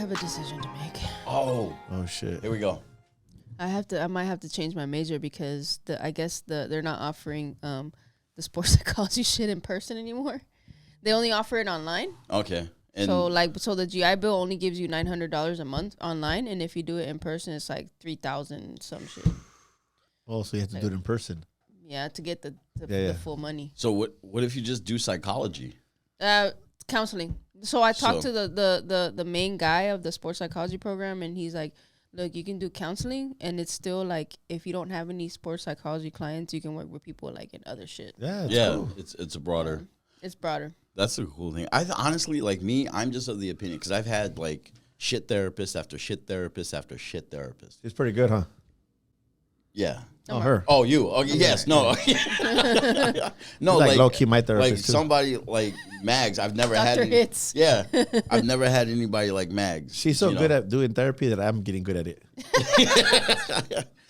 have a decision to make. Oh shit. Here we go. I might have to change my major because I guess they're not offering the sports psychology shit in person anymore. They only offer it online. Okay. And so the GI Bill only gives you $900 a month online, and if you do it in person, it's like $3,000 some shit. Oh, so you have to do it in person. Yeah, to get the full money. So what if you just do psychology? Counseling. So I talked to the main guy of the sports psychology program, and he's like, look, you can do counseling, and it's still like if you don't have any sports psychology clients, you can work with people like in other shit. Yeah, cool. It's a broader. It's broader. That's a cool thing. I honestly, like me, I'm just of the opinion because I've had like shit therapist after shit therapist after shit therapist. It's pretty good, huh? Yeah. Oh, her. Oh, you. Oh, yes. No. No, like low key my therapist like too. Somebody like Magz. I've never Dr. had. Hits. Yeah, I've never had anybody like Magz. She's so good at doing therapy that I'm getting good at it.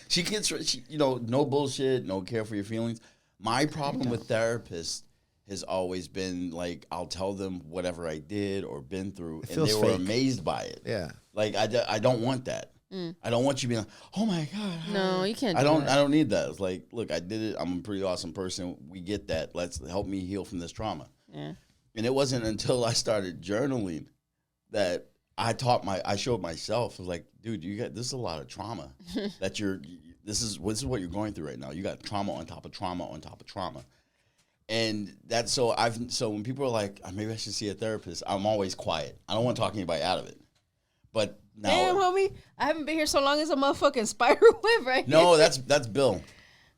She gets, no bullshit, no care for your feelings. My problem with therapists has always been like I'll tell them whatever I did or been through, and they were amazed by it. Yeah, like I don't want that. I don't want you being like, oh my God. No, you can't. I don't need that. It's like, look, I did it. I'm a pretty awesome person. We get that. Let's help me heal from this trauma. Yeah. And it wasn't until I started journaling that I showed myself. I was like, dude, this is a lot of trauma that this is what you're going through right now. You got trauma on top of trauma on top of trauma. And that's so when people are like, maybe I should see a therapist, I'm always quiet. I don't want to talk anybody out of it. But now, damn, homie, I haven't been here so long as a motherfucking spider web right No, here. that's Bill.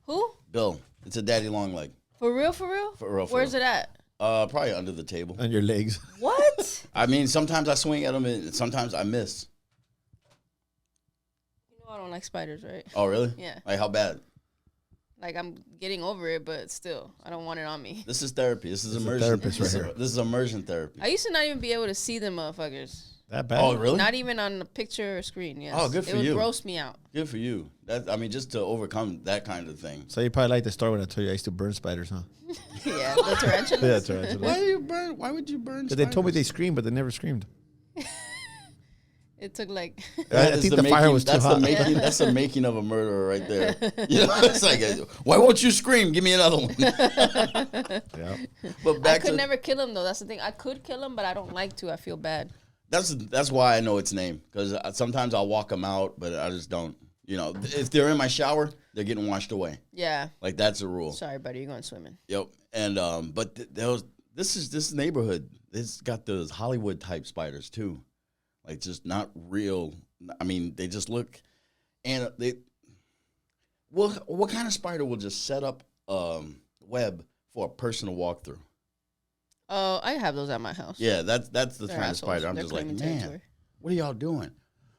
Who? Bill. It's a daddy long leg. For real, for real? For real. Where's it at? Probably under the table. On your legs. What? I mean, sometimes I swing at them and sometimes I miss. You know I don't like spiders, right? Oh, really? Yeah. Like, how bad? Like, I'm getting over it, but still, I don't want it on me. This is therapy. This is immersion. Therapist right here. This is immersion therapy. I used to not even be able to see them motherfuckers. That bad? Oh, really? Not even on the picture or screen, yes. Oh, good for you. It would gross me out. Good for you. Just to overcome that kind of thing. So you probably like the story when I told you I used to burn spiders, huh? Yeah, the tarantulas. Yeah, tarantulas. Why would you burn spiders? They told me they screamed, but they never screamed. It took like... I think the fire was too hot. That's the making of a murderer right there. It's like, why won't you scream? Give me another one. Yeah. But I could never kill him, though. That's the thing. I could kill him, but I don't like to. I feel bad. That's why I know its name, because sometimes I'll walk them out, but I just don't. If they're in my shower, they're getting washed away. Yeah. Like, that's a rule. Sorry, buddy. You're going swimming. Yep. And but this neighborhood, it's got those Hollywood type spiders too, like just not real. I mean, they just look, and what kind of spider will just set up web for a person to walk through? Oh, I have those at my house. Yeah, that's the They're kind assholes. of spider. I'm They're just like, man, territory. what are y'all doing?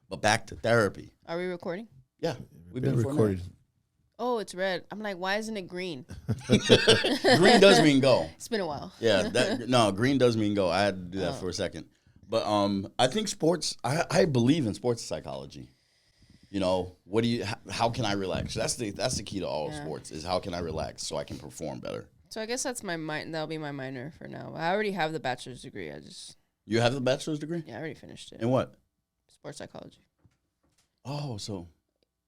But back to therapy. Are we recording? Yeah, we've been recording. Oh, it's red. I'm like, why isn't it green? Green does mean go. It's been a while. Yeah, green does mean go. I had to do that for a second. But I think sports, I believe in sports psychology. How can I relax? That's the key to all sports, is how can I relax so I can perform better. So I guess that'll be my minor for now. I already have the bachelor's degree. You have the bachelor's degree? Yeah, I already finished it. In what? Sports psychology. Oh, so.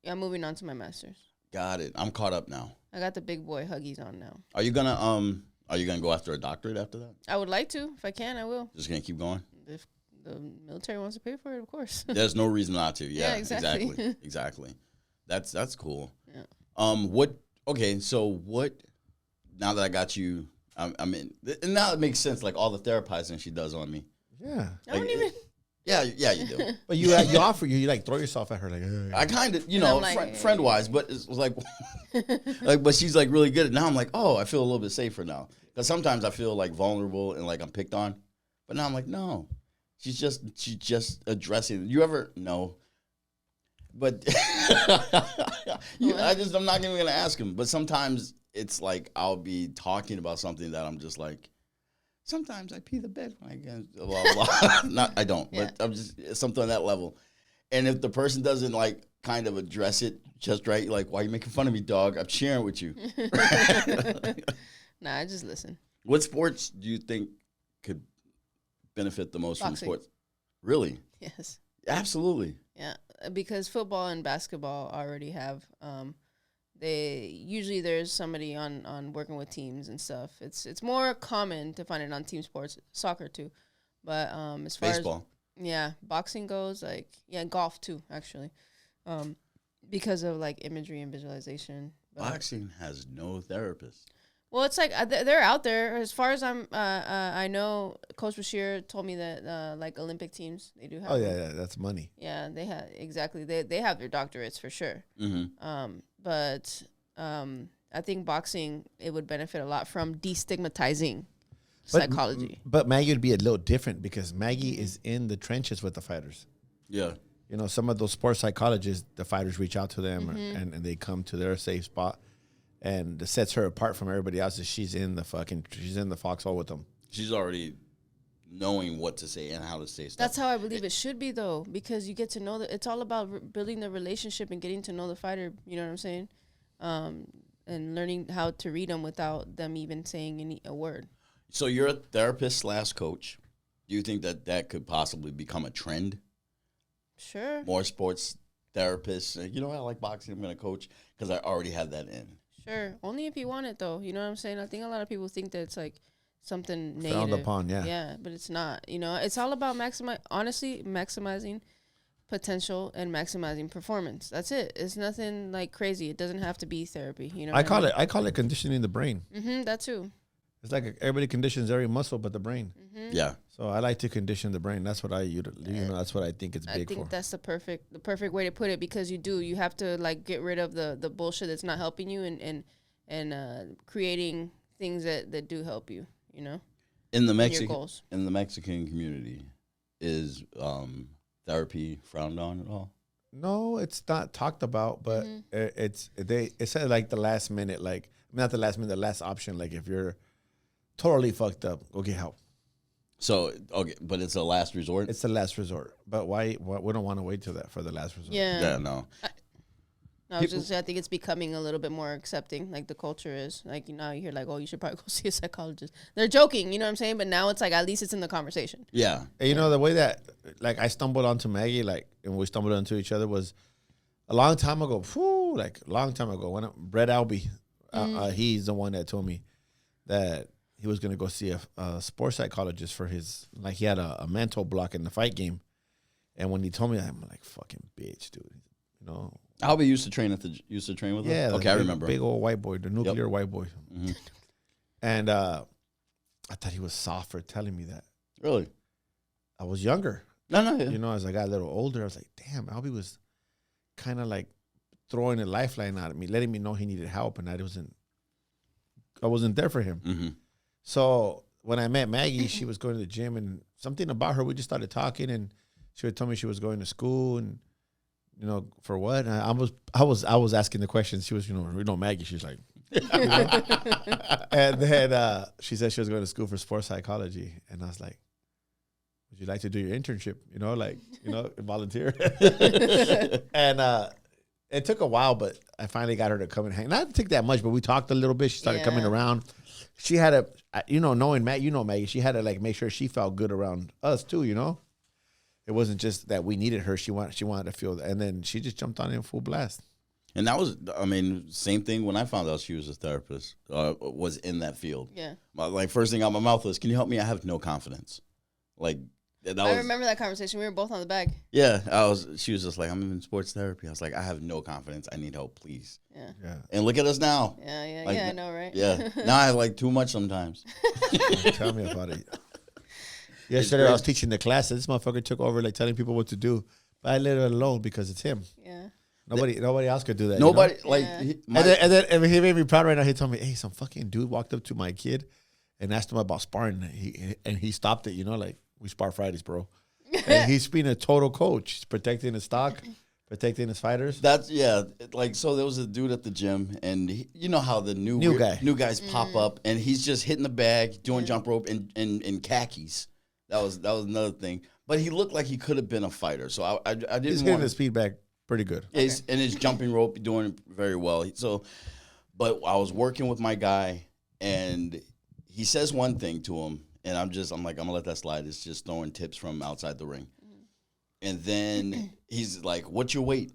Yeah, I'm moving on to my master's. Got it. I'm caught up now. I got the big boy huggies on now. Are you gonna go after a doctorate after that? I would like to. If I can, I will. Just gonna keep going? If the military wants to pay for it, of course. There's no reason not to. Yeah, exactly. Exactly. That's cool. Yeah. So now that I got you, and now it makes sense, like all the therapizing she does on me. Yeah. I don't even. Yeah, you do. But you offer, you like throw yourself at her like. I kind of, like, friend wise, but it's like, but she's like really good. Now I'm like, oh, I feel a little bit safer now, because sometimes I feel like vulnerable and like I'm picked on, but now I'm like, no, she's just addressing. You ever no? But I'm not even gonna ask him. But sometimes it's like I'll be talking about something that I'm just like. Sometimes I pee the bed when I get blah blah. I don't, but I'm just something on that level. And if the person doesn't like kind of address it just right, like, why are you making fun of me, dog? I'm cheering with you. Nah, I just listen. What sports do you think could benefit the most Boxing. from sports? Really? Yes. Absolutely. Yeah, because football and basketball already have. They usually there's somebody on working with teams and stuff. It's more common to find it on team sports, soccer too, but as far Baseball. as boxing goes, like golf too actually, because of like imagery and visualization. Boxing has no therapist. Well, it's like they're out there. As far as I know, Coach Bashir told me that like Olympic teams, they do have. Oh yeah, that's money. Yeah, they have exactly. They have their doctorates for sure. Mm-hmm. But I think boxing it would benefit a lot from destigmatizing psychology. But Maggie would be a little different because Maggie is in the trenches with the fighters. Yeah. You know, some of those sports psychologists, the fighters reach out to them and they come to their safe spot. And that sets her apart from everybody else is she's in the foxhole with them. She's already knowing what to say and how to say stuff. That's how I believe it should be, though, because you get to know that it's all about building the relationship and getting to know the fighter. You know what I'm saying? And learning how to read them without them even saying a word. So you're a therapist / coach. Do you think that could possibly become a trend? Sure. More sports therapists. You know, I like boxing. I'm going to coach because I already have that in. Sure. Only if you want it, though. You know what I'm saying? I think a lot of people think that it's like something negative. Frowned upon, yeah. Yeah, but it's not. You know, it's all about maximizing potential and maximizing performance. That's it. It's nothing like crazy. It doesn't have to be therapy. You know, I call it conditioning the brain. That too. It's like everybody conditions every muscle but the brain. Yeah. So I like to condition the brain. That's what that's what I think it's big for. I think that's the perfect way to put it because you have to like get rid of the bullshit that's not helping you and creating things that do help you, you know. In the Mexican community, is therapy frowned on at all? No, it's not talked about, but it's at like the last minute, like not the last minute, the last option. Like if you're totally fucked up, go get help. So, okay, but it's a last resort? It's the last resort. But why we don't want to wait till that for the last resort. Yeah, no. I was just saying, I think it's becoming a little bit more accepting, like the culture is. Like, now you hear, like, oh, you should probably go see a psychologist. They're joking, you know what I'm saying? But now it's like, at least it's in the conversation. Yeah. And you know, the way that, like, I stumbled onto Maggie, like, and we stumbled onto each other was a long time ago. When Brett Albee, he's the one that told me that he was going to go see a sports psychologist for his, like, he had a mental block in the fight game. And when he told me that, I'm like, fucking bitch, dude. You know? Albie used to train with him? Yeah. Okay, I remember. Big old white boy, the nuclear white boy. Mm-hmm. And I thought he was soft for telling me that. Really? I was younger. No, yeah. You know, as I got a little older, I was like, damn, Albie was kind of like throwing a lifeline out at me, letting me know he needed help, and I wasn't there for him. Mm-hmm. So when I met Maggie, she was going to the gym, and something about her, we just started talking, and she would tell me she was going to school, and you know, for what? And I was asking the questions. She was, Maggie. She's like, and then she said she was going to school for sports psychology, and I was like, would you like to do your internship? Volunteer. And it took a while, but I finally got her to come and hang. Not take that much, but we talked a little bit. She started coming around. She had knowing Matt, Maggie, she had to like make sure she felt good around us too, you know? It wasn't just that we needed her. She wanted to feel that. And then she just jumped on in full blast. And that was, same thing when I found out she was a therapist, was in that field. Yeah. Like, first thing out my mouth was, can you help me? I have no confidence. Like, I remember that conversation. We were both on the bag. Yeah. She was just like, I'm in sports therapy. I was like, I have no confidence. I need help, please. Yeah. And look at us now. Yeah, like, I know, right? Yeah. Now I have like too much sometimes. Tell me about it. Yesterday I was teaching the class, and this motherfucker took over like telling people what to do. But I let it alone because it's him. Yeah. Nobody else could do that. Nobody and then he made me proud right now. He told me, hey, some fucking dude walked up to my kid and asked him about sparring. He stopped it, like, we spar Fridays, bro. And he's being a total coach. He's protecting his stock, protecting his fighters. So there was a dude at the gym, and you know how the new guys pop up, and he's just hitting the bag, doing jump rope in khakis. That was another thing. But he looked like he could have been a fighter. So I didn't. He's getting his feedback pretty good. And his jumping rope doing very well. But I was working with my guy, and he says one thing to him, and I'm like, I'm gonna let that slide. It's just throwing tips from outside the ring. And then he's like, "What's your weight?"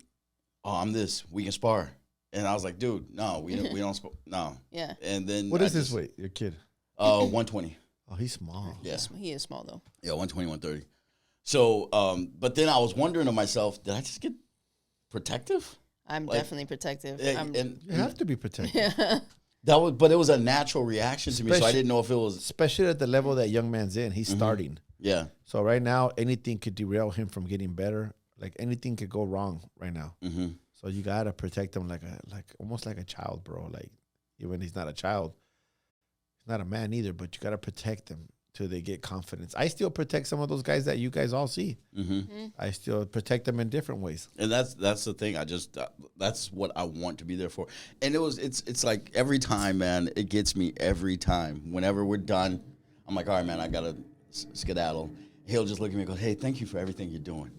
"Oh, I'm this. We can spar." And I was like, "Dude, no, we don't spar. No." Yeah. And then what is his weight? Your kid? 120. Oh, he's small. Yeah, he is small though. Yeah, 120, 130. So, but then I was wondering to myself, did I just get protective? I'm definitely protective. And you have to be protective. Yeah. But it was a natural reaction to me, so I didn't know if it was. Especially at the level that young man's in, he's starting. Yeah. So right now, anything could derail him from getting better. Like anything could go wrong right now. Mm-hmm. So you gotta protect him like almost like a child, bro. Like even he's not a child, he's not a man either. But you gotta protect him till they get confidence. I still protect some of those guys that you guys all see. I still protect them in different ways. And that's the thing. I just that's what I want to be there for. And it's like every time, man, it gets me every time. Whenever we're done, I'm like, all right, man, I gotta skedaddle. He'll just look at me and go, "Hey, thank you for everything you're doing."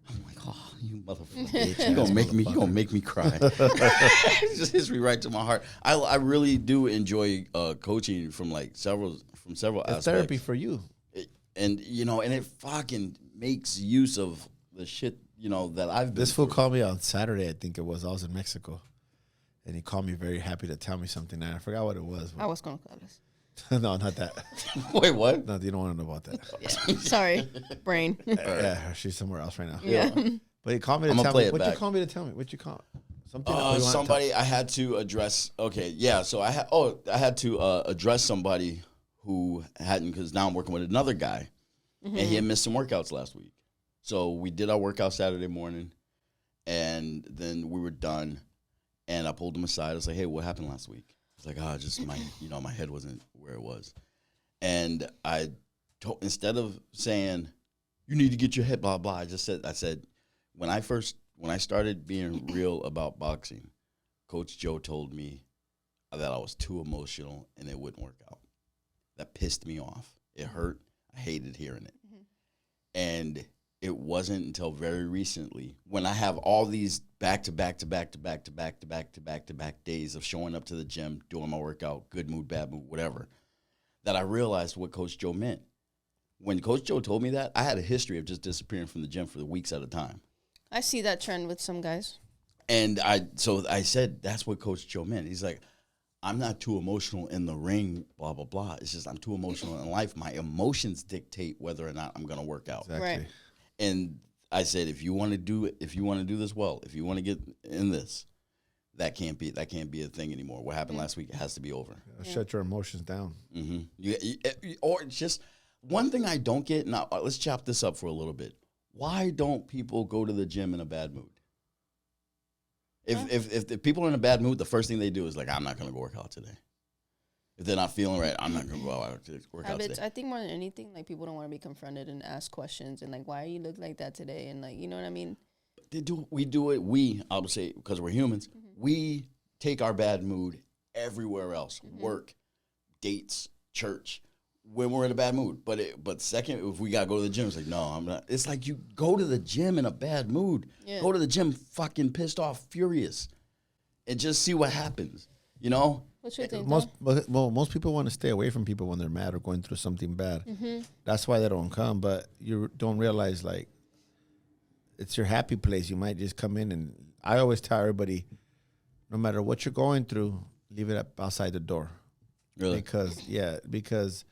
I'm like, "Oh, you motherfucker! You're gonna make me cry." It just hits me right to my heart. I really do enjoy coaching from several aspects. Therapy for you. And it fucking makes use of the shit that I've been. This fool called me on Saturday, I think it was. I was in Mexico, and he called me very happy to tell me something. And I forgot what it was. I was gonna call this. No, not that. Wait, what? No, you don't want to know about that. Yeah. Sorry, brain. Yeah, she's somewhere else right now. Yeah. But he called me to tell me. What'd you call me to tell me? What'd you call? Somebody I had to address. Okay, yeah. So I had to address somebody who hadn't, because now I'm working with another guy, and he had missed some workouts last week. So we did our workout Saturday morning, and then we were done, and I pulled him aside. I was like, "Hey, what happened last week?" He's like, just my head wasn't where it was. And instead of saying, "You need to get your head," blah, blah, I said, when I started being real about boxing, Coach Joe told me that I was too emotional and it wouldn't work out. That pissed me off. It hurt. I hated hearing it. And it wasn't until very recently, when I have all these back-to-back days of showing up to the gym, doing my workout, good mood, bad mood, whatever, that I realized what Coach Joe meant. When Coach Joe told me that, I had a history of just disappearing from the gym for weeks at a time. I see that trend with some guys. And I said, that's what Coach Joe meant. He's like, "I'm not too emotional in the ring, blah, blah, blah. It's just I'm too emotional in life. My emotions dictate whether or not I'm going to work out." Exactly. Right. And I said, if you want to do this well, if you want to get in this, that can't be a thing anymore. What happened last week, it has to be over. Shut your emotions down. Or just one thing I don't get. Now let's chop this up for a little bit. Why don't people go to the gym in a bad mood? If the people are in a bad mood, the first thing they do is like, "I'm not going to go work out today." If they're not feeling right, "I'm not going to go out to work out today." I think more than anything, like, people don't want to be confronted and ask questions and like, "Why you look like that today?" And like, you know what I mean? We do it. I would say, because we're humans, we take our bad mood everywhere else. Work, dates, church. When we're in a bad mood, but second, if we gotta go to the gym, it's like, no, I'm not. It's like, you go to the gym in a bad mood. Yeah. Go to the gym fucking pissed off, furious, and just see what happens. What's your thing? Most people want to stay away from people when they're mad or going through something bad. That's why they don't come. But you don't realize, like, it's your happy place. You might just come in, and I always tell everybody, no matter what you're going through, leave it up outside the door. Really? Because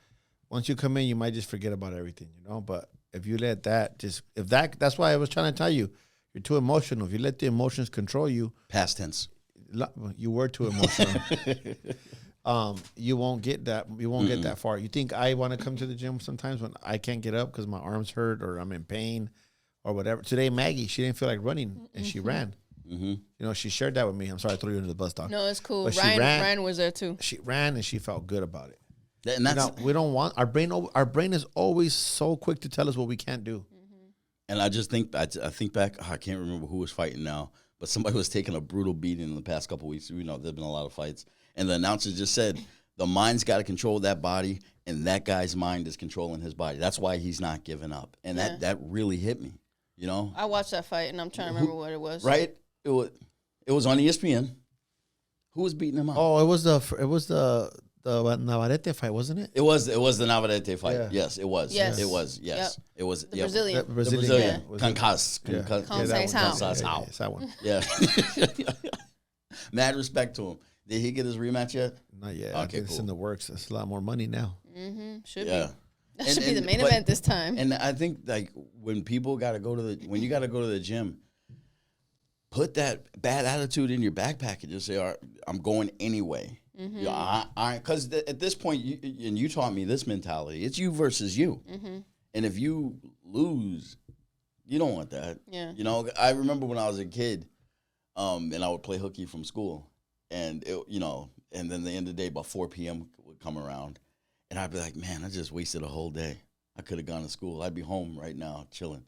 once you come in, you might just forget about everything, But if you let that's why I was trying to tell you, you're too emotional. If you let the emotions control you, past tense, you were too emotional. You won't get that. You won't get that far. You think I want to come to the gym sometimes when I can't get up because my arms hurt or I'm in pain or whatever. Today, Maggie, she didn't feel like running and she ran. She shared that with me. I'm sorry I threw you under the bus, dog. No, it's cool. Ryan was there too. She ran and she felt good about it. And that's, we don't want our brain is always so quick to tell us what we can't do. And I just think I think back. I can't remember who was fighting now, but somebody was taking a brutal beating in the past couple of weeks. There's been a lot of fights, and the announcer just said the mind's got to control that body, and that guy's mind is controlling his body. That's why he's not giving up, and that really hit me. I watched that fight, and I'm trying to remember what it was. Right? It was on ESPN. Who was beating him up? Oh, it was the Navarrete fight, wasn't it? It was the Navarrete fight. Yeah. Yes, it was. Yes. It was. Yes, Yep. it was. The yep. Brazilian. The The Brazilian. Yeah. Conceição. That one. Yeah. Mad respect to him. Did he get his rematch yet? Not yet. Okay, It's cool. in the works. It's a lot more money now. Should Yeah. be. That should be the main event this time. And I think like when people got to go to when you got to go to the gym, put that bad attitude in your backpack and just say, all right, I'm going anyway. You know, because at this point, you taught me this mentality. It's you versus you. And if you lose, you don't want that. Yeah. You know, I remember when I was a kid, and I would play hooky from school. And, and then the end of the day, about 4 p.m. would come around. And I'd be like, man, I just wasted a whole day. I could have gone to school. I'd be home right now chilling.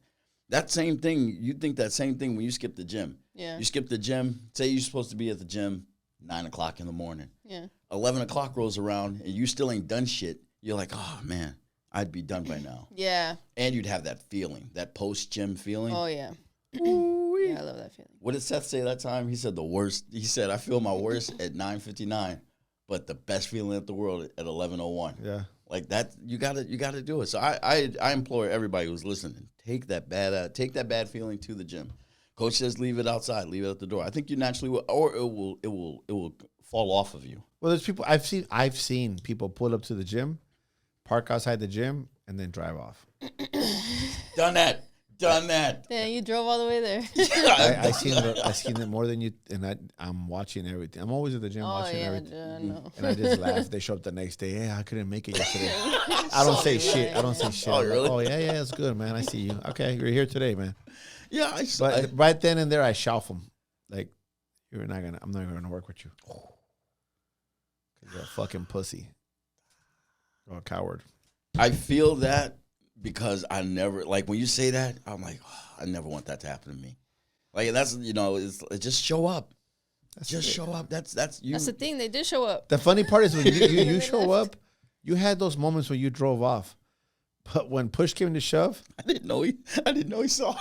That same thing, you think that same thing when you skip the gym. Yeah. You skip the gym. Say you're supposed to be at the gym 9 o'clock in the morning. Yeah. 11 o'clock rolls around and you still ain't done shit. You're like, oh, man, I'd be done by now. Yeah. And you'd have that feeling, that post-gym feeling. Oh, yeah. Yeah, I love that feeling. What did Seth say that time? He said the worst. He said, I feel my worst at 9:59, but the best feeling at the world at 11:01. Yeah. Like that, you gotta do it. So I implore everybody who's listening, take that bad feeling to the gym. Coach says leave it outside, leave it at the door. I think you naturally will, or it will fall off of you. Well, there's people I've seen people pull up to the gym, park outside the gym, and then drive off. Done that. Damn, you drove all the way there. I seen it more than you, and I'm watching everything. I'm always at the gym watching everything. I know. And I just laugh. They show up the next day. Hey, I couldn't make it yesterday. I don't say shit. Oh, I'm really? Like, oh yeah, it's good, man. I see you. Okay, you're here today, man. Yeah, But right then and there, I shelf them. Like, I'm not gonna work with you. 'Cause you're a fucking pussy. Or a coward. I feel that because I never, like when you say that, I'm like, oh, I never want that to happen to me. Like that's, it's just show up. Show up. That's you. That's the thing. They did show up. The funny part is when you show up, you had those moments when you drove off. But when push came to shove, I didn't know he saw.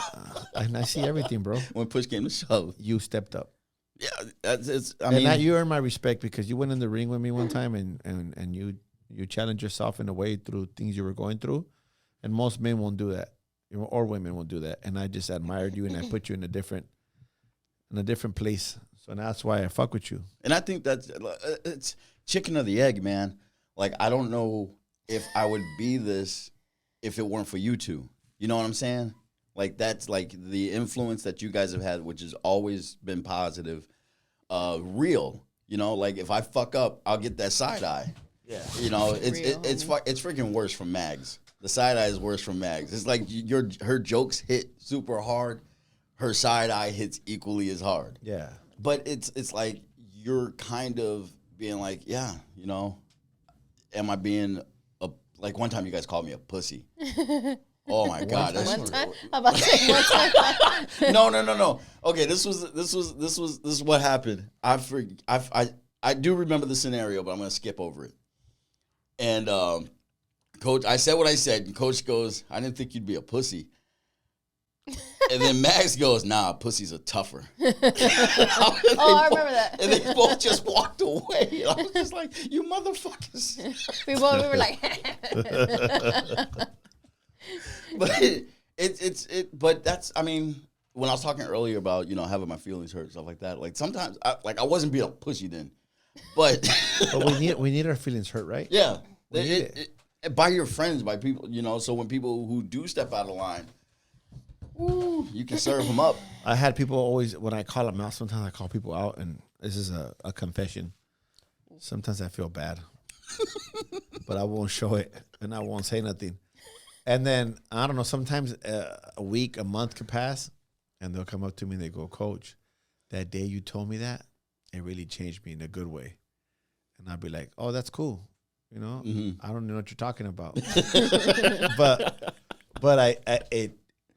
And I see everything, bro. When push came to shove, You stepped up. yeah, I And mean, that you earned my respect because you went in the ring with me one time and you challenged yourself in a way through things you were going through. And most men won't do that. Or women won't do that. And I just admired you and I put you in a different place. So that's why I fuck with you. and I think that's it's chicken or the egg, man. Like I don't know if I would be this if it weren't for you two. You know what I'm saying? Like that's like the influence that you guys have had, which has always been positive, real. Like if I fuck up, I'll get that side eye. Yeah. It's freaking worse from Magz. The side eye is worse from Magz. It's like her jokes hit super hard. Her side eye hits equally as hard. Yeah. But it's like you're kind of being like, yeah, am I being like one time you guys called me a pussy. Oh my God. One time? How about saying one time? No. Okay, this was what happened. I do remember the scenario, but I'm gonna skip over it. And Coach, I said what I said, and Coach goes, I didn't think you'd be a pussy. And then Magz goes, nah, pussies are tougher. I remember that. And they both just walked away. I was just like, you motherfuckers. we were like, but but that's, I mean, when I was talking earlier about, having my feelings hurt, stuff like that, like sometimes I wasn't being a pussy then. But we need our feelings hurt, right? Yeah. By your friends, by people, so when people who do step out of line, you can serve them up. I had people always, when I call them out, sometimes I call people out, and this is a confession. Sometimes I feel bad, but I won't show it, and I won't say nothing. And then, I don't know, sometimes a week, a month could pass, and they'll come up to me and they go, Coach, that day you told me that, it really changed me in a good way. And I'll be like, oh, that's cool. I don't know what you're talking about. but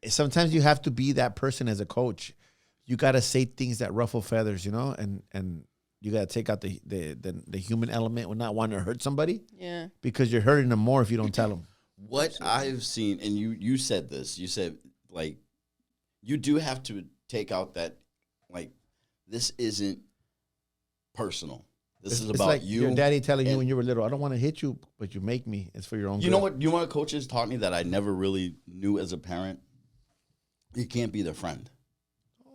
sometimes you have to be that person as a coach. You got to say things that ruffle feathers, and you got to take out the human element with not wanting to hurt somebody. Yeah. Because you're hurting them more if you don't tell them. What I've seen, and you said this, you said, like, you do have to take out that, like, this isn't personal. This is it's about like you. Your daddy telling you when you were little, I don't want to hit you, but you make me. It's for your own good. You know what coaches taught me that I never really knew as a parent? You can't be their friend.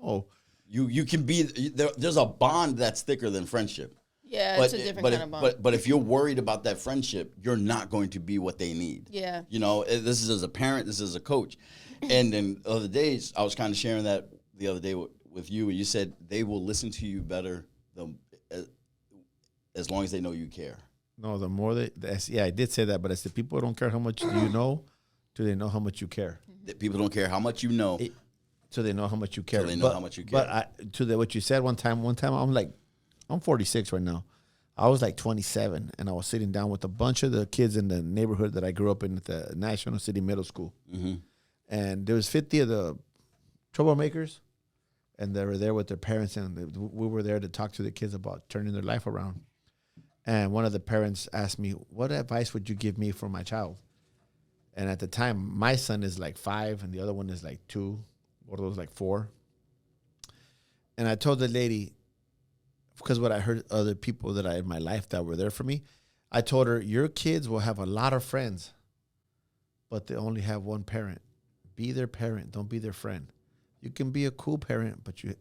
Oh. You can be, there's a bond that's thicker than friendship. Yeah, it's a different kind of bond. But if you're worried about that friendship, you're not going to be what they need. Yeah. You know, this is as a parent, this is as a coach. And then the other days, I was kind of sharing that the other day with you, and you said they will listen to you better as long as they know you care. No, the more I did say that, but it's the people who don't care how much you know, do they know how much you care? That people don't care how much you know. So they know how much you care. So they know how much you care. But what you said one time, I'm 46 right now. I was like 27, and I was sitting down with a bunch of the kids in the neighborhood that I grew up in at the National City Middle School. Mm-hmm. And there was 50 of the troublemakers, and they were there with their parents, and we were there to talk to the kids about turning their life around. And one of the parents asked me, what advice would you give me for my child? And at the time, my son is like 5, and the other one is like 2. One of those like 4. And I told the lady, because what I heard other people that in my life that were there for me, I told her, your kids will have a lot of friends, but they only have one parent. Be their parent. Don't be their friend. You can be a cool parent, but you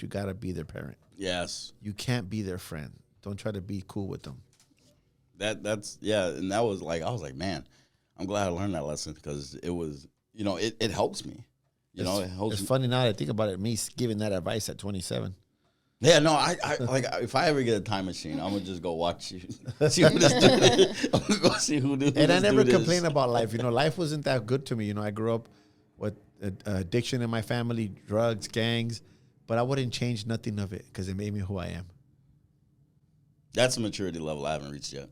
gotta be their parent. Yes. You can't be their friend. Don't try to be cool with them. That's and that was like, I was like, man, I'm glad I learned that lesson, because it was, it helps me. It helps. It's funny now that I think about it, me giving that advice at 27. Yeah, no, I like, if I ever get a time machine, I'm gonna just go watch you, see who this dude is. I'm gonna go see who this. And I never complain about life. Life wasn't that good to me. I grew up with addiction in my family, drugs, gangs, but I wouldn't change nothing of it because it made me who I am. That's a maturity level I haven't reached yet.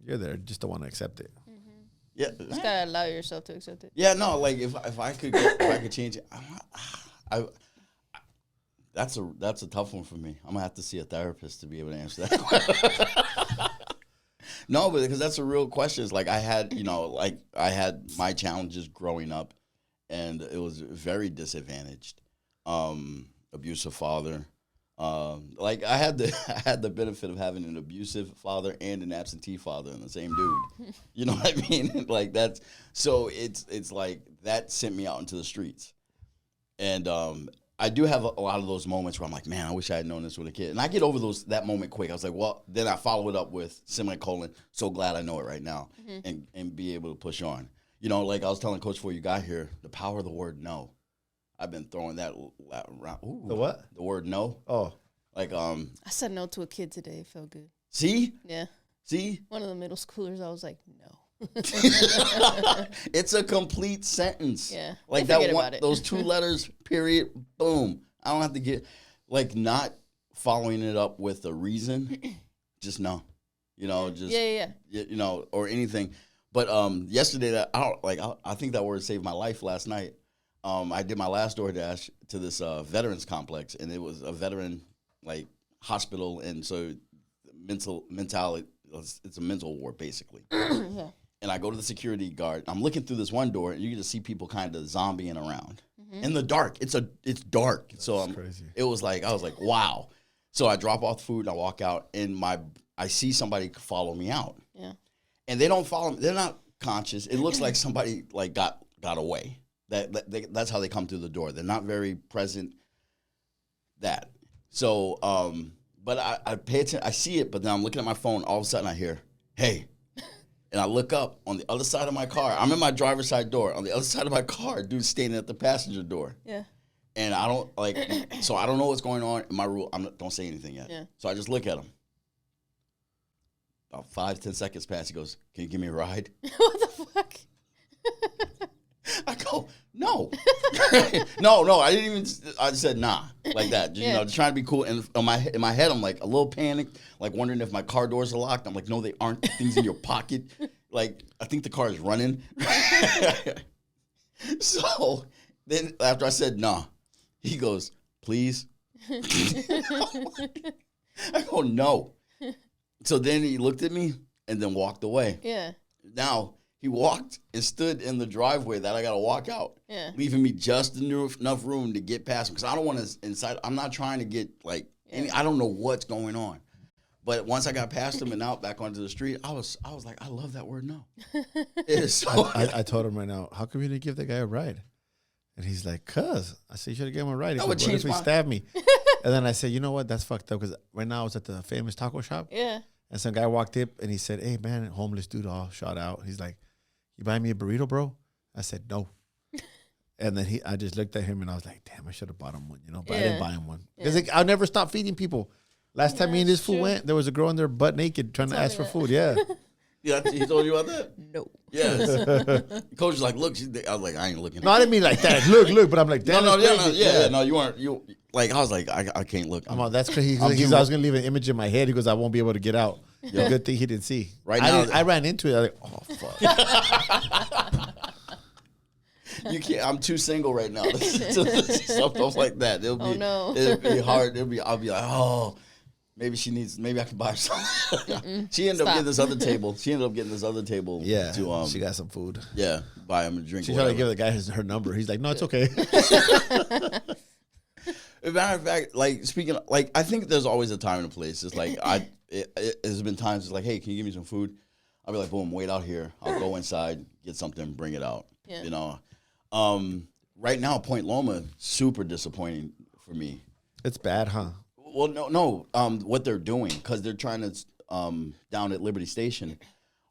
You're there, just don't want to accept it. Mm-hmm. Yeah, you just gotta allow yourself to accept it. Yeah, no, like if I could change it, that's a tough one for me. I'm gonna have to see a therapist to be able to answer that. No, but because that's a real question. It's like I had my challenges growing up, and it was very disadvantaged. Abusive father. I had the benefit of having an abusive father and an absentee father in the same dude. You know what I mean? Like it's like that sent me out into the streets. And I do have a lot of those moments where I'm like, man, I wish I had known this when a kid. And I get over that moment quick. I was like, well, then I follow it up with semicolon, so glad I know it right now, and be able to push on. Like I was telling Coach before you got here, the power of the word no. I've been throwing that around. Ooh, the what? The word no. Oh. Like I said no to a kid today. It felt good. See? Yeah. See? One of the middle schoolers, I was like, no. It's a complete sentence. Yeah. Like that one, those 2 letters, period, boom. I don't have to get not following it up with a reason. Just no. Just or anything. But yesterday I think that word saved my life last night. I did my last DoorDash to this veterans complex, and it was a veteran hospital, and so mentality, it's a mental ward basically. Yeah. And I go to the security guard. I'm looking through this one door, and you can just see people kind of zombieing around in the dark. It's dark, so crazy. It was like I was like, wow. So I drop off the food and I walk out, and I see somebody follow me out. Yeah. And they don't follow me. They're not conscious. It looks like somebody got away. That's how they come through the door. They're not very present. So, but I pay attention. I see it, but then I'm looking at my phone. All of a sudden, I hear, "Hey," and I look up on the other side of my car. I'm in my driver's side door. On the other side of my car, dude's standing at the passenger door. Yeah. And I don't so I don't know what's going on. My rule, don't say anything yet. Yeah. So I just look at him. About 5-10 seconds pass. He goes, "Can you give me a ride?" What the fuck? I go, no. No, I didn't even, I said, nah, like that. Just trying to be cool. And in my head, I'm like a little panicked, like wondering if my car doors are locked. I'm like, no, they aren't. Things in your pocket. Like, I think the car is running. So then after I said, nah, he goes, please. I go, no. So then he looked at me and then walked away. Yeah. Now, he walked and stood in the driveway that I got to walk out, leaving me just enough room to get past him. Because I don't want to inside. I'm not trying to get, And I don't know what's going on. But once I got past them and out back onto the street, I was like, I love that word no. It is so I told him right now, how come you didn't give that guy a ride? And he's like, cuz. I said, you should have given him a ride. He said, what if he stabbed me? And then I said, you know what? That's fucked up because right now I was at the famous taco shop. Yeah. And some guy walked up and he said, hey, man, homeless dude all shot out. He's like, you buy me a burrito, bro? I said, no. And then I just looked at him and I was like, damn, I should have bought him one, But I didn't buy him one. Because I'll never stop feeding people. Last time me and this fool went, there was a girl in there butt naked trying to ask for food. Yeah. Yeah, he told you about that? No. Yes. Coach was like, look, I was like, I ain't looking. No, I didn't mean like that. Look, but I'm like, damn. No, you weren't. I was like, I can't look. I'm on, that's crazy. I was going to leave an image in my head. He goes, I won't be able to get out. Yep. Good thing he didn't see. Right now, I ran into it. I was like, oh, fuck. You can't. I'm too single right now. Stuff like that. It'll be hard. I'll be like, oh, maybe I can buy her something. She ended up getting this other table. Yeah. To, she got some food. Yeah. Buy him a drink. She tried to give the guy her number. He's like, no, it's okay. As a matter of fact, like speaking, I think there's always a time and a place. It's like there's been times it's like, hey, can you give me some food? I'll be like, boom, wait out here. I'll go inside, get something, bring it out. Yeah. Right now, Point Loma, super disappointing for me. It's bad, huh? Well, no. What they're doing, because they're trying to down at Liberty Station,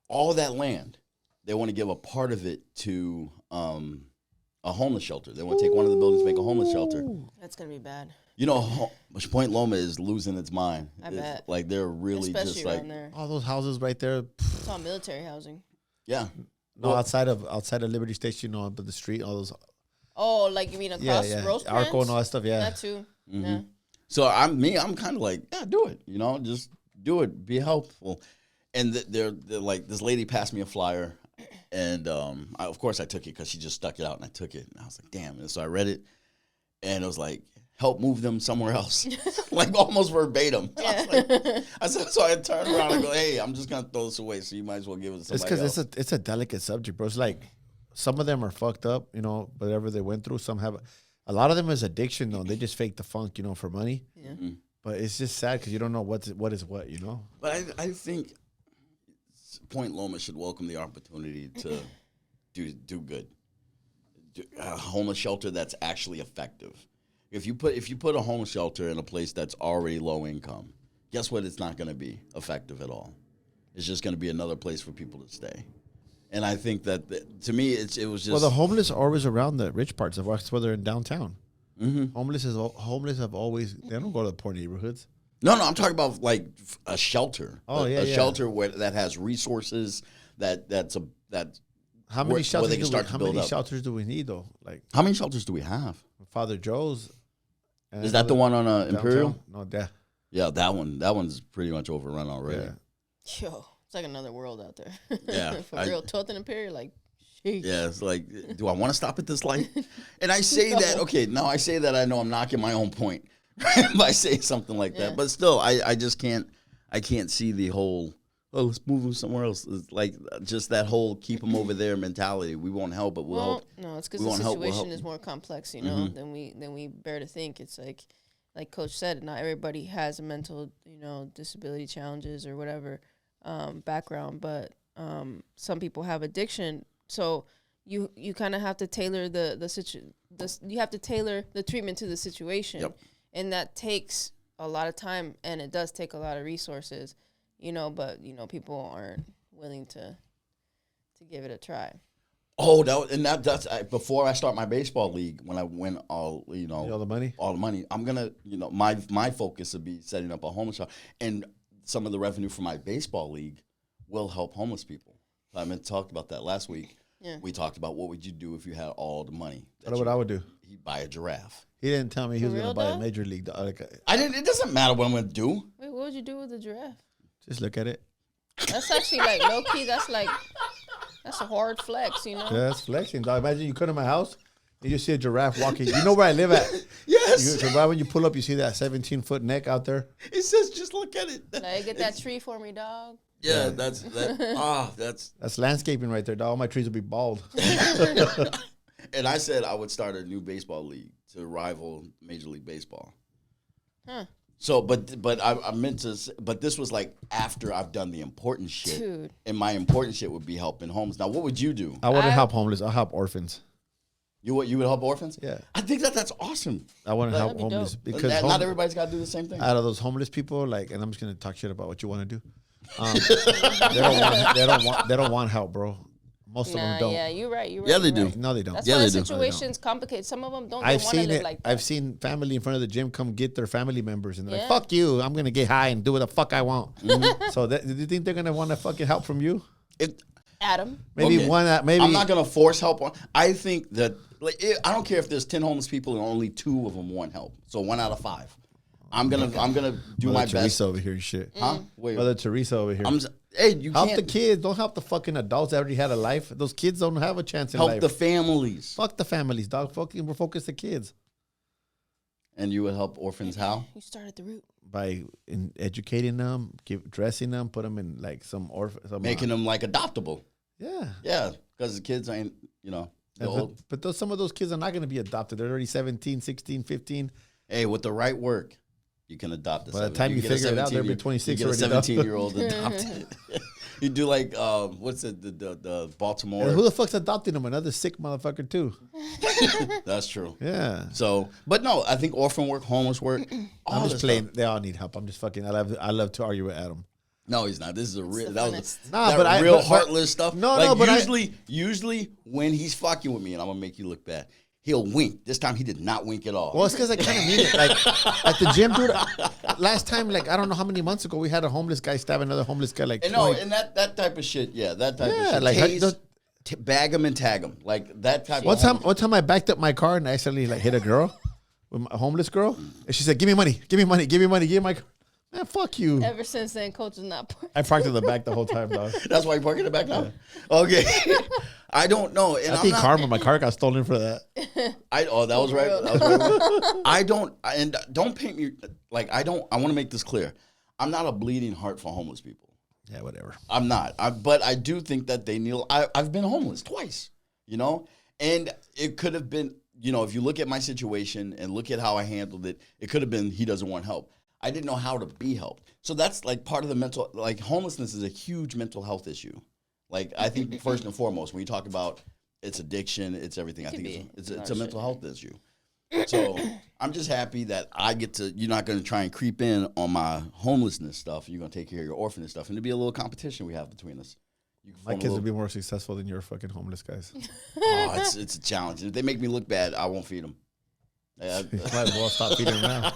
all that land, they want to give a part of it to a homeless shelter. They want to take one of the buildings, make a homeless shelter. That's gonna be bad. Point Loma is losing its mind. I bet. Like they're really especially just like there. All those houses right there. It's all military housing. Yeah. No, outside of Liberty Station, up the street, all those. Oh, like you mean across Rosecrans? Arco and all that stuff. Yeah. That too. Mm-hmm. Yeah. So I'm kind of like, yeah, do it. Just do it. Be helpful. And they're like, this lady passed me a flyer, and of course I took it because she just stuck it out, and I took it, and I was like, damn. And so I read it, and it was like, help move them somewhere else, like almost verbatim. Yeah. So I turned around and go, hey, I'm just gonna throw this away, so you might as well give it to somebody else. It's because it's a delicate subject, bro. It's like some of them are fucked up, whatever they went through. Some have. A lot of them is addiction, though. They just fake the funk, for money. Yeah. Mm-hmm. But it's just sad because you don't know what is what, But I think Point Loma should welcome the opportunity to do good. A homeless shelter that's actually effective. If you put a homeless shelter in a place that's already low income, guess what? It's not going to be effective at all. It's just going to be another place for people to stay. And I think that to me, it was just. Well, the homeless are always around the rich parts of us, whether in downtown. Mm-hmm. Homeless have always. They don't go to the poor neighborhoods. No, I'm talking about like a shelter. Oh, a shelter that has resources that's how many shelters? How many up. shelters do we need though? Like how many shelters do we have? Father Joe's. Is that the one on Imperial? No, yeah, that one. That one's pretty much overrun already. Yeah. Yo, it's like another world out there. Yeah, for real. 12th and Imperial, like. Sheesh. Yeah, it's like, do I want to stop at this light? And I say that. Okay, now I say that I know I'm knocking my own point by saying something like that. But still, I just can't. I can't see the whole. Oh, let's move them somewhere else. It's like just that whole keep them over there mentality. We won't help, but we'll help. No, it's because the situation is more complex, than we bear to think. It's like Coach said, not everybody has a mental, disability challenges or whatever background, but some people have addiction. So you kind of have to tailor you have to tailor the treatment to the situation, and that takes a lot of time, and it does take a lot of resources, But people aren't willing to give it a try. Oh, that's before I start my baseball league. When I win all the money, I'm gonna my focus would be setting up a homeless shelter, and some of the revenue from my baseball league will help homeless people. I talked about that last week. Yeah. We talked about what would you do if you had all the money. I know what I would do. He'd buy a giraffe. He didn't tell me he was going to buy a major league dog. I didn't. It doesn't matter what I'm going to do. Wait, what would you do with the giraffe? Just look at it. That's actually like low key. That's a hard flex, Yeah, that's flexing, dog. Imagine you come to my house and you see a giraffe walking. You know where I live at? Yes. Right when you pull up, you see that 17-foot neck out there. It says, just look at it. Like, get that tree for me, dog. Yeah, that's landscaping right there, dog. All my trees will be bald. And I said I would start a new baseball league to rival Major League Baseball. Huh. So, but I meant to. But this was like after I've done the important shit, Dude. and my important shit would be helping homeless. Now, what would you do? I wouldn't help homeless. I'll help orphans. You would help orphans? Yeah. I think that's awesome. I want to help be homeless dope. because not everybody's got to do the same thing. out of those homeless people, like, and I'm just gonna talk shit about what you want to do. They don't want help, bro. Most of them don't. Yeah, you're right. Yeah, they do. Right. No, they don't. That's Yeah, why they the do. situation's complicated. Some of them don't I've want to seen live it. like that. I've seen family in front of the gym come get their family members, and they're like, Yeah. "Fuck you! I'm gonna get high and do what the fuck I want." So, do you think they're gonna want to fucking help from you? Adam. Maybe Okay. one. Maybe I'm not gonna force help on. I think that I don't care if there's 10 homeless people and only 2 of them want help. So 1 out of 5. I'm gonna do Mother my Teresa best. over here and shit. Huh? Wait. Mother Teresa over here. Hey, you Help can't the kids. Don't help the fucking adults that already had a life. Those kids don't have a chance in help life. the families. Fuck the families, dog. Fucking we're focused the kids And you would help orphans how? You started the root. by educating them, dressing them, put them in like some Making them like adoptable. Yeah. Yeah, because the kids ain't, they're old. But some of those kids are not going to be adopted. They're already 17, 16, 15. Hey, with the right work, you can adopt a By the time you get a figure it out, they'll be 17 26 you get a already. 17-year-old adopted. You do like, what's it, the Baltimore. And who the fuck's adopting them? Another sick motherfucker too. That's true. Yeah. So, but no, I think orphan work, homeless work, all I'm this just playing. stuff. They all need help. I'm just fucking. I love to argue with Adam. No, he's not. This is a real. That was Nah, that but real but- heartless stuff. No, like no, but usually when he's fucking with me, and I'm gonna make you look bad, he'll wink. This time he did not wink at all. Well, it's because I kind of mean it. Like at the gym, dude. Last time, like I don't know how many months ago, we had a homeless guy stab another homeless guy. Like And no, and that type of shit. Yeah, that type of shit. like, Tase, bag him and tag him. Like that type. One of time I backed up my car and I accidentally like hit a girl, a homeless girl, and she said, "Give me money, give me money, give me money, give me my car." Man, fuck you. Ever since then, Coach is not. I parked in the back the whole time, dog. That's why you park in the back now. Okay, I don't know. And I think karma. My car got stolen for that. That was right. That was right. Don't paint me like I don't. I want to make this clear. I'm not a bleeding heart for homeless people. Yeah, whatever. I'm not. But I do think that they kneel. I've been homeless twice, and it could have been, if you look at my situation and look at how I handled it, it could have been he doesn't want help. I didn't know how to be helped. So that's like part of the mental, like homelessness is a huge mental health issue. Like I think first and foremost, when you talk about it's addiction, it's everything. I think it's a mental health issue. So I'm just happy that I get to, you're not going to try and creep in on my homelessness stuff. You're going to take care of your orphanage stuff. And there'll be a little competition we have between us. My kids will be more successful than your fucking homeless guys. It's a challenge. If they make me look bad, I won't feed them. You might as well stop feeding them now.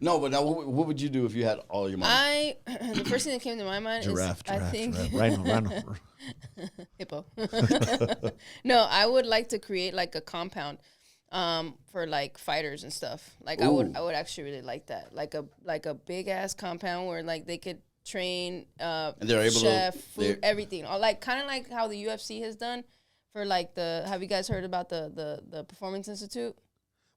No, but now what would you do if you had all your money? The first thing that came to my mind is I think Rhino. hippo. No, I would like to create like a compound for like fighters and stuff. Like I would actually really like that. Like a big ass compound where like they could train and they're able chef, to food, everything. Or like kind of like how the UFC has done for like have you guys heard about the Performance Institute?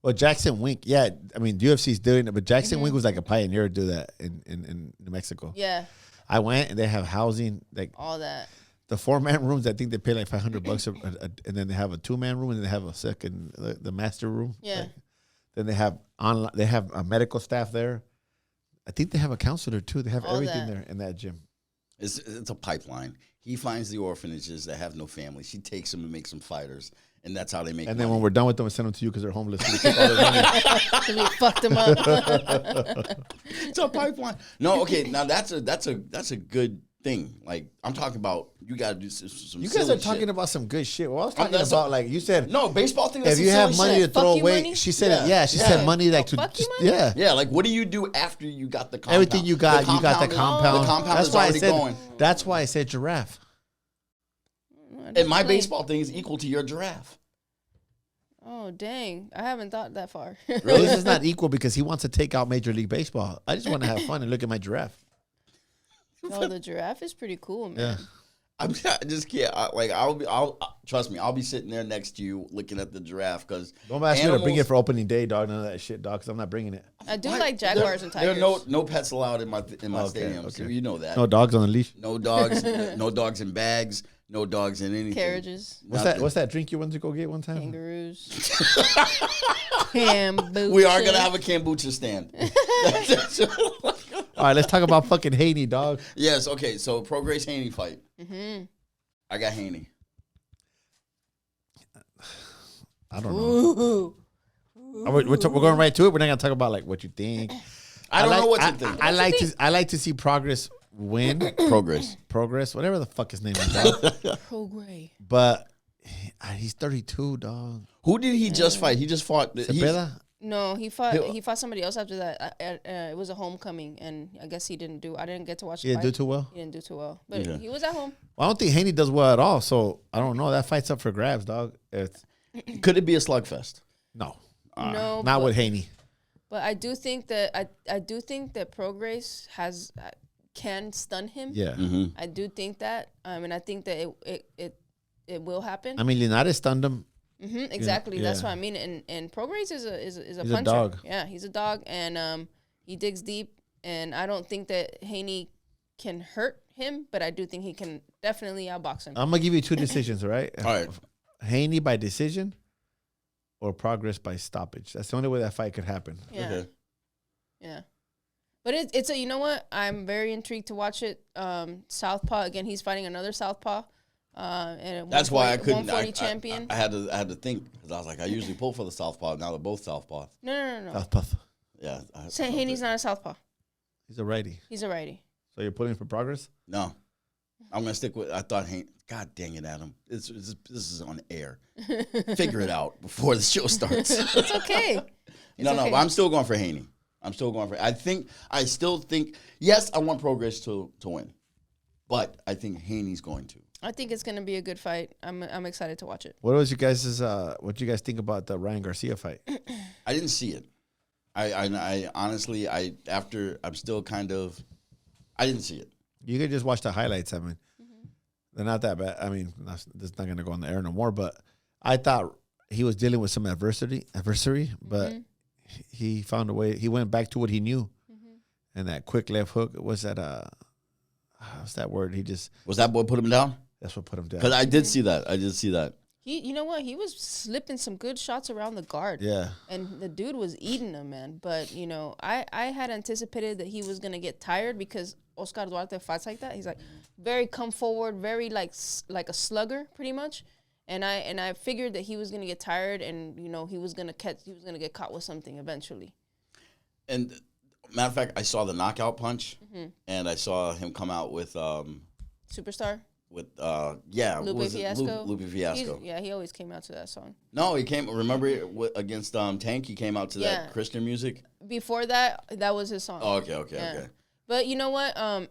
Well, Jackson Wink, yeah. I mean, the UFC's doing it, but Jackson Wink was like a pioneer to do that in New Mexico. Yeah. I went and they have housing, like all that. The 4-man rooms, I think they pay like $500, and then they have a 2-man room, and then they have a second, the master room. Yeah. Like, then they have they have a medical staff there. I think they have a counselor too. They have all everything that. there in that gym. It's a pipeline. He finds the orphanages that have no family. She takes them and makes them fighters. And that's how they make money. And then when we're done with them, we send them to you because they're homeless. So we take all their money. We fucked them up. It's a pipeline. No, okay. Now that's a good thing. Like I'm talking about, you got to do some. You guys are talking shit. about some good shit. Well, I was talking about like you said. No, baseball thing. If you have money to throw away, money? she said, yeah, she said money like to fuck you just, money? yeah. Yeah, like what do you do after you got the compound? Everything you got, you got the compound. The compound that's is why I already said. going. That's why I said giraffe. And my baseball thing is equal to your giraffe. Oh, dang. I haven't thought that far. Really? This is not equal because he wants to take out Major League Baseball. I just want to have fun and look at my giraffe. No, the giraffe is pretty cool, man. Yeah. I just can't. Trust me. I'll be sitting there next to you looking at the giraffe because Don't ask me to bring it for opening day, dog. None of that shit, dog. Because I'm not bringing it. I do like jaguars and tigers. There are no pets allowed in my stadium. okay. So you know that. No dogs on the leash. No dogs. No dogs in bags. No dogs in anything. Carriages. What's that drink you went to go get one time? Kangaroos. Kombucha. We are gonna have a kombucha stand. All right, let's talk about fucking Haney, dog. Yes, okay. So Pro Grace Haney fight. Mm-hmm. I got Haney. I don't know. We're going right to it. We're not gonna talk about like what you think. I don't know what you think. I like to see Progress win. Progress, whatever the fuck his name is. Dog. Progress. But he's 32, dog. Who did he just fight? He just fought. No, he fought somebody else after that. It was a homecoming, and I guess I didn't get to watch. He didn't do too well. He didn't do too well, but he was at home. Well, I don't think Haney does well at all. So I don't know. That fight's up for grabs, dog. Could it be a slugfest? No, no, not with Haney. But I do think that Progress can stun him. Yeah, I do think that. And I think that it will happen. I mean, Linares stunned him. Mm-hmm, exactly. Yeah. That's what I mean. And Progress is a he's puncher. A dog. Yeah, he's a dog, and he digs deep. And I don't think that Haney can hurt him, but I do think he can definitely outbox him. I'm gonna give you two decisions, right? All right. Haney by decision, or Progress by stoppage. That's the only way that fight could happen. Yeah. Okay. Yeah. But it's you know what? I'm very intrigued to watch it. Southpaw again. He's fighting another Southpaw. And that's why I couldn't. 140 champion. I had to think because I was like, I usually pull for the Southpaw. Now they're both Southpaws. No. Southpaw. Yeah. Say Haney's not a Southpaw. He's a righty. He's a righty. So you're pulling for Progress? No. I'm gonna stick with. I thought Haney. God dang it, Adam! This is on air. Figure it out before the show starts. It's okay. No. But I'm still going for Haney. I still think. Yes, I want Progress to win, but I think Haney's going to. I think it's going to be a good fight. I'm excited to watch it. What was you guys' what you guys think about the Ryan Garcia fight? I didn't see it. I honestly I'm still kind of. I didn't see it. You could just watch the highlights. I mean, they're not that bad. I mean, that's not going to go on the air no more. But I thought he was dealing with some adversity, but he found a way. He went back to what he knew, and that quick left hook was that. What's that word? Was that what put him down? That's what put him down. Because I did see that. You know what? He was slipping some good shots around the guard. Yeah. And the dude was eating them, man. But, I had anticipated that he was going to get tired because Oscar Duarte fights like that. He's like very come forward, very like a slugger pretty much. And I figured that he was going to get tired and, he was going to get caught with something eventually. And matter of fact, I saw the knockout punch and I saw him come out with Superstar? With Lupe Fiasco. Lupe Fiasco. He always came out to that song. No, he came. Remember against Tank, he came out to that Christian music. Before that was his song. Oh, okay. But you know what? I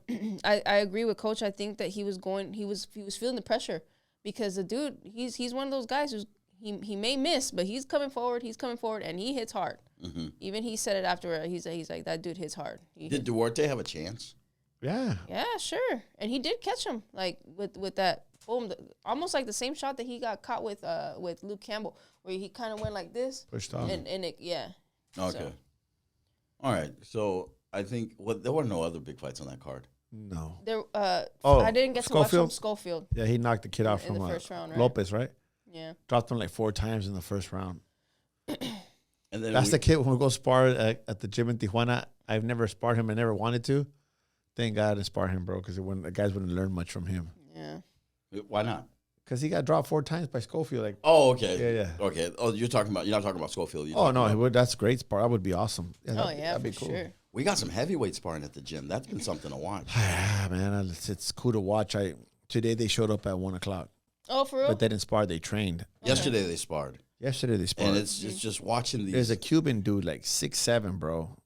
agree with Coach. I think that he was feeling the pressure because the dude he's one of those guys who's he may miss, but he's coming forward, and he hits hard. Mm-hmm. Even he said it after. He's like that dude hits hard. Did Duarte have a chance? Yeah. Yeah, sure. And he did catch him like with that boom, almost like the same shot that he got caught with Luke Campbell, where he kind of went like this, pushed off, and it Okay. So. All right. So I think there were no other big fights on that card. No. There. I didn't get to watch him. Schofield. Yeah, he knocked the kid out from the first round, right? Lopez, right? Yeah. Dropped him like 4 times in the first round. And then that's the kid when we go spar at the gym in Tijuana. I've never sparred him. I never wanted to. Thank God I didn't spar him, bro, because the guys wouldn't learn much from him. Yeah. Why not? Because he got dropped 4 times by Schofield. Like, oh, okay. Yeah. Okay. Oh, you're not talking about Schofield. That's great spar. That would be awesome. Yeah, that'd be cool. Sure. We got some heavyweight sparring at the gym. That's been something to watch. Man, it's cool to watch. Today they showed up at 1:00. Oh, for real? But they didn't spar. They trained. Yesterday they sparred. And it's just watching these. There's a Cuban dude, like 6'7", bro.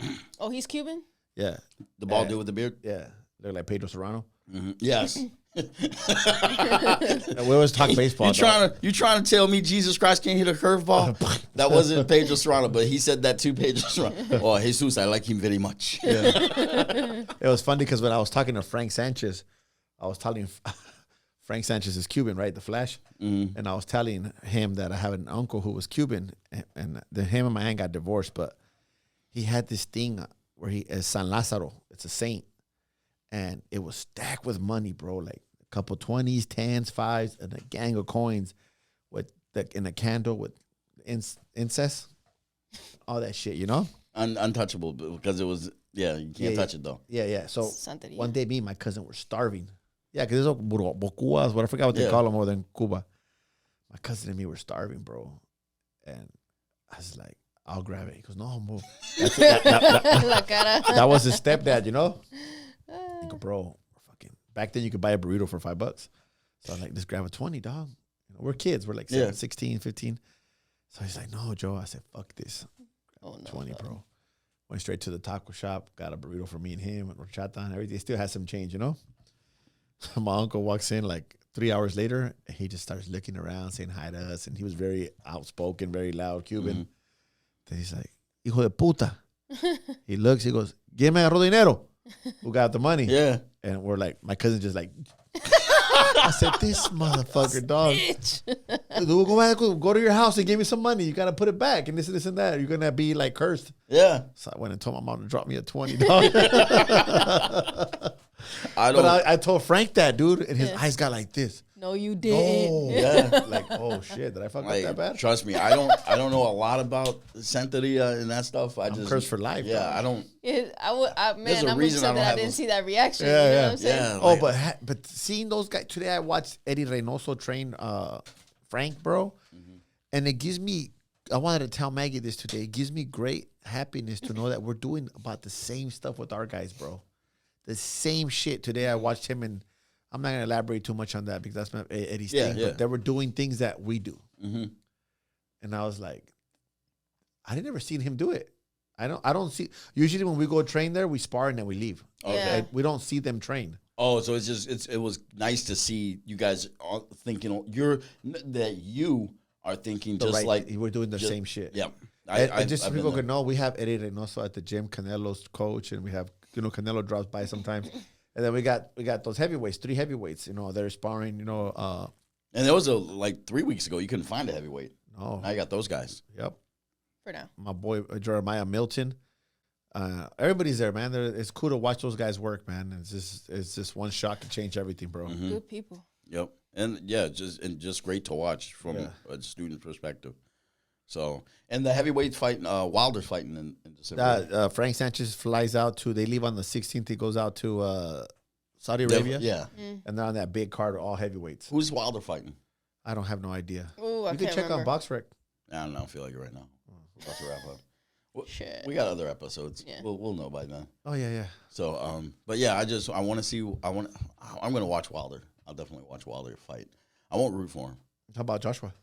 Oh, he's Cuban? Yeah. The bald dude with the beard? Yeah. Look like Pedro Serrano. Mm-hmm. Yes. We always talk baseball. You trying to tell me Jesus Christ can't hit a curveball? That wasn't Pedro Serrano, but he said that to Pedro Serrano. Oh, Jesus, I like him very much. Yeah. It was funny because when I was talking to Frank Sanchez, I was telling Frank Sanchez is Cuban, right? The Flash. Mm-hmm. And I was telling him that I have an uncle who was Cuban, and him and my aunt got divorced, but he had this thing where he is San Lázaro. It's a saint. And it was stacked with money, bro. Like a couple 20s, 10s, 5s, and a gang of coins in a candle with incest. All that shit, untouchable because it was, you can't touch it though. Yeah. So Santeria. one day, me and my cousin were starving. Yeah, because there's bocuas, what I forgot what they call them over there in Cuba. My cousin and me were starving, bro. And I was like, I'll grab it. He goes, no, move. That was his stepdad, you know? I go, bro, back then you could buy a burrito for $5. So I'm like, just grab a 20, dog. You know, we're kids. We're like 16, 15. So he's like, no, Joe. I said, fuck this. 20, bro. Went straight to the taco shop, got a burrito for me and him, and horchata and everything. Still has some change, you know? My uncle walks in like 3 hours later, and he just starts looking around, saying hi to us. And he was very outspoken, very loud Cuban. Mm-hmm. Then he's like, hijo de puta. He looks, he goes, ¿Quién me agarró dinero? Who got the money? Yeah. And we're like, my cousin just like, I said, this motherfucker, dog. Go to your house and give me some money. You got to put it back and this and that. You're going to be like cursed. Yeah. So I went and told my mom to drop me a 20, dog. I told Frank that, dude, and his eyes got like this. No, you didn't. Oh, yeah. Like, oh shit, did I fuck up that bad? Trust me, I don't know a lot about Santeria and that stuff. I'm cursed for life. Yeah, I don't. I'm upset that I didn't see that reaction. Yeah, you know what I'm saying? Oh, but seeing those guys today, I watched Eddie Reynoso train Frank, bro, and it gives me. I wanted to tell Maggie this today. It gives me great happiness to know that we're doing about the same stuff with our guys, bro. The same shit. Today I watched him, and I'm not going to elaborate too much on that because that's not Eddie's thing. But they were doing things that we do. Mm-hmm. And I was like, I didn't ever seen him do it. I don't see. Usually when we go train there, we spar and then we leave. Okay. We don't see them train. Oh, so it was nice to see you guys thinking you are thinking just like we're doing the same shit. Yeah. And just so people could know, we have Eddie Reynoso at the gym, Canelo's coach, and we have, Canelo drops by sometimes. And then we got those heavyweights, 3 heavyweights, they're sparring, And there was like 3 weeks ago, you couldn't find a heavyweight. No. Now you got those guys. Yep. For now. My boy, Jeremiah Milton. Everybody's there, man. It's cool to watch those guys work, man. It's just one shot can change everything, bro. Mm-hmm. Good people. Yep. And just great to watch from a student perspective. So, and the heavyweight fight, Wilder's fighting in December. Frank Sanchez flies out they leave on the 16th. He goes out to Saudi Arabia. Yeah. And they're on that big card, all heavyweights. Who's Wilder fighting? I don't have no idea. Ooh, you can check on BoxRec. I don't know. I feel like it right now. We're about to wrap up. Shit. We got other episodes. Yeah. We'll know by then. Oh, yeah. So, but yeah, I want to see, I'm going to watch Wilder. I'll definitely watch Wilder fight. I won't root for him. How about Joshua?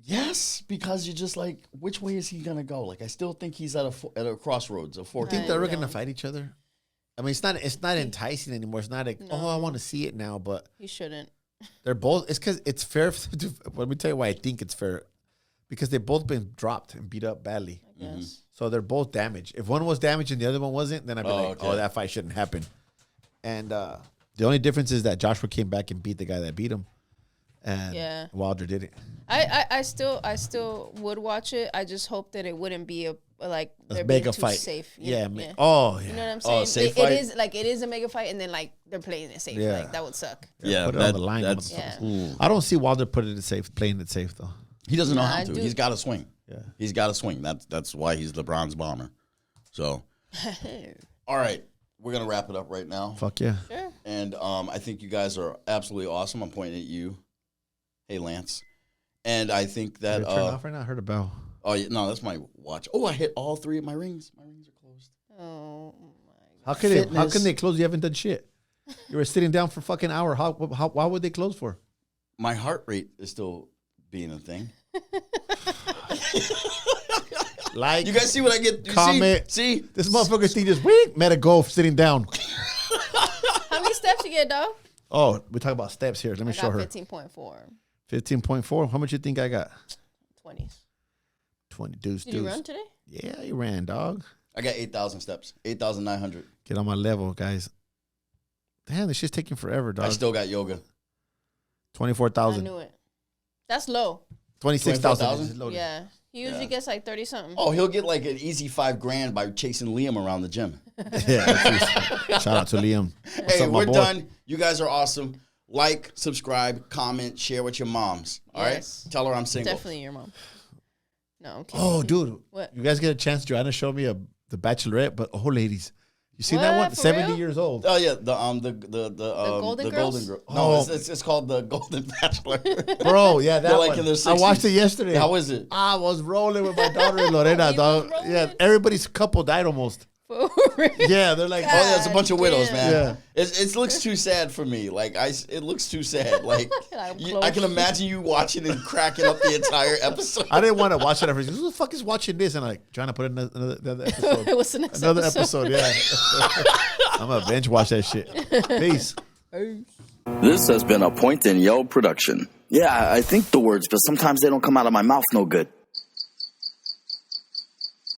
Yes, because you're just like, which way is he gonna go? Like, I still think he's at a crossroads, a fork. You think they're gonna fight each other? I mean, it's not enticing anymore. It's not like, I want to see it now, but he shouldn't. They're both. It's because it's fair. Let me tell you why I think it's fair. Because they've both been dropped and beat up badly. I guess. So they're both damaged. If one was damaged and the other one wasn't, then I'd be that fight shouldn't happen. And the only difference is that Joshua came back and beat the guy that beat him. And Wilder didn't. I still would watch it. I just hope that it wouldn't be a they're mega being too fight. safe. Yeah. Oh, yeah. You know what I'm saying? Oh, safe fight? It is a mega fight, and then they're playing it safe. Yeah. Like that would suck. Yeah, put it on the line. I don't see Wilder putting it safe, playing it safe though. He doesn't know how to. He's got to swing. Yeah, he's got to swing. That's why he's the bronze bomber. So, all right, we're gonna wrap it up right now. Fuck yeah. Sure. And I think you guys are absolutely awesome. I'm pointing at you. Hey, Lance. And I think that turn off right now. I heard a bell. Oh yeah, no, that's my watch. Oh, I hit all 3 of my rings. My rings are closed. Oh my God. How can they close? You haven't done shit. You were sitting down for fucking hour. Why would they close for? My heart rate is still being a thing. Like, you guys see what I get? Comment. See? This motherfucker thing just met a goal sitting down. How many steps you get, dog? Oh, we talk about steps here. Let me show her. 15.4. 15.4. How much you think I got? 20s. 20 dudes. Did you run today? Yeah, you ran, dog. I got 8,000 steps. 8,900. Get on my level, guys. Damn, this shit's taking forever, dog. I still got yoga. 24,000. I knew it. That's low. 26,000. Yeah. He usually gets like 30 something. Oh, he'll get like an easy $5,000 by chasing Liam around the gym. Yeah. Shout out to Liam. Hey, we're done. You guys are awesome. Like, subscribe, comment, share with your moms. All right? Tell her I'm single. Definitely your mom. No, okay. Oh, dude. What? You guys get a chance. Joanna showed me The Bachelorette, but ladies. You seen that What? one? For 70 real? years old. Oh yeah, the Golden Golden Girls? Girl. Oh. No, it's called the Golden Bachelor. Bro, yeah, that They're like one. in their I watched 60s. it yesterday. How is it? I was rolling with my daughter in Lorena, You dog. was rolling? Yeah, everybody's couple died almost. For real? Yeah, they're like, Oh yeah, it's a bunch of widows, damn. man. Yeah. It looks too sad for me. Like it looks too sad. Like I can imagine you watching and cracking up the entire episode. I didn't want to watch it at first. Who the fuck is watching this? And I'm like, trying to put in another episode. What's the next Another episode, yeah. I'm going to binge watch that shit. Peace. This has been a Point and Yell production. Yeah, I think the words, but sometimes they don't come out of my mouth no good.